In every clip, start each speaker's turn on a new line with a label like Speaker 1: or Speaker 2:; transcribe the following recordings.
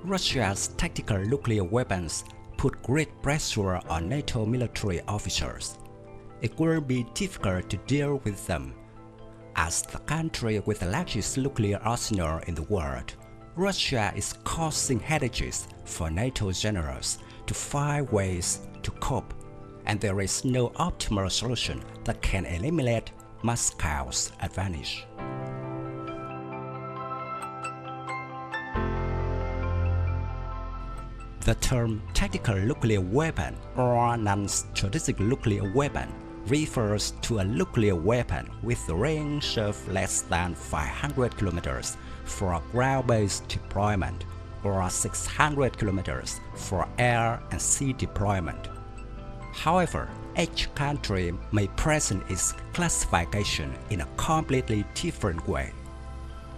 Speaker 1: Russia's tactical nuclear weapons put great pressure on NATO military officers. It will be difficult to deal with them. As the country with the largest nuclear arsenal in the world, Russia is causing headaches for NATO generals to find ways to cope, and there is no optimal solution that can eliminate Moscow's advantage. The term tactical nuclear weapon or non-strategic nuclear weapon refers to a nuclear weapon with a range of less than 500 kilometers for ground-based deployment or 600 kilometers for air and sea deployment. However, each country may present its classification in a completely different way.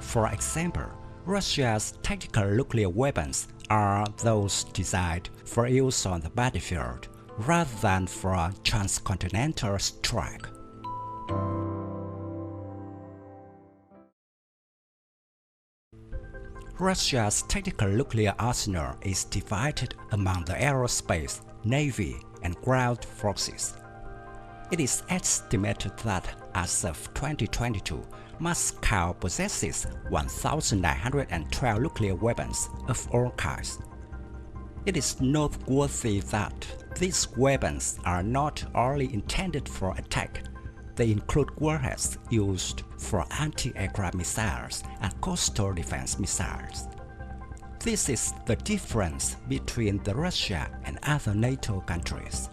Speaker 1: For example, Russia's tactical nuclear weapons are those designed for use on the battlefield rather than for transcontinental strike. Russia's tactical nuclear arsenal is divided among the aerospace, navy, and ground forces. It is estimated that as of 2022, Moscow possesses 1,912 nuclear weapons of all kinds. It is noteworthy that these weapons are not only intended for attack, they include warheads used for anti-aircraft missiles and coastal defense missiles. This is the difference between Russia and other NATO countries.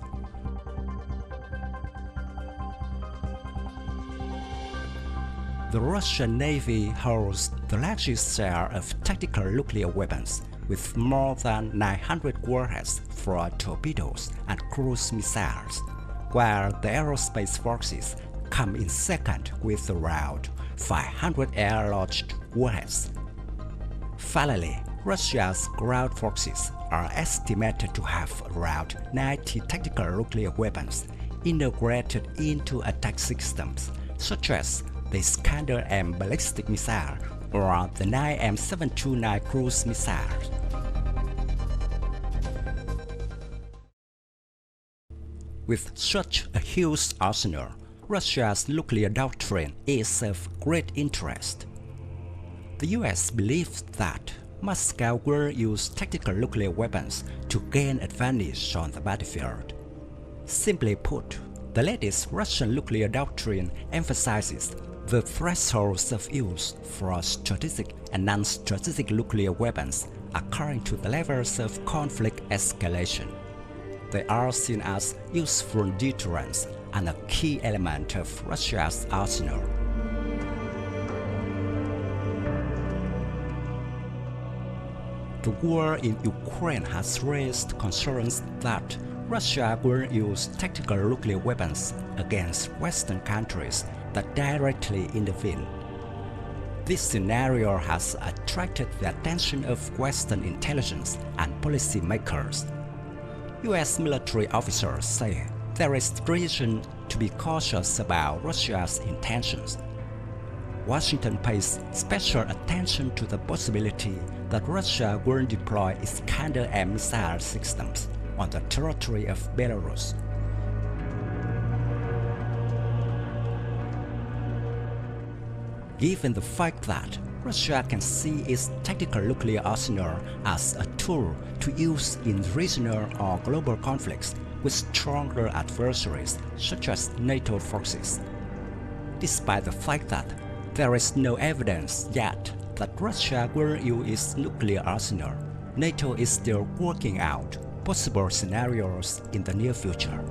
Speaker 1: The Russian Navy holds the largest share of tactical nuclear weapons, with more than 900 warheads for torpedoes and cruise missiles, while the aerospace forces come in second with around 500 air-launched warheads. Finally, Russia's ground forces are estimated to have around 90 tactical nuclear weapons integrated into attack systems, such as the Iskander-M ballistic missile or the 9M729 cruise missile. With such a huge arsenal, Russia's nuclear doctrine is of great interest. The US believes that Moscow will use tactical nuclear weapons to gain advantage on the battlefield. Simply put, the latest Russian nuclear doctrine emphasizes the thresholds of use for strategic and non-strategic nuclear weapons according to the levels of conflict escalation. They are seen as useful deterrents and a key element of Russia's arsenal. The war in Ukraine has raised concerns that Russia will use tactical nuclear weapons against Western countries that directly intervene. This scenario has attracted the attention of Western intelligence and policymakers. US military officers say there is reason to be cautious about Russia's intentions. Washington pays special attention to the possibility that Russia will deploy Iskander-M missile systems on the territory of Belarus. Given the fact that Russia can see its tactical nuclear arsenal as a tool to use in regional or global conflicts with stronger adversaries such as NATO forces. Despite the fact that there is no evidence yet that Russia will use its nuclear arsenal, NATO is still working out possible scenarios in the near future.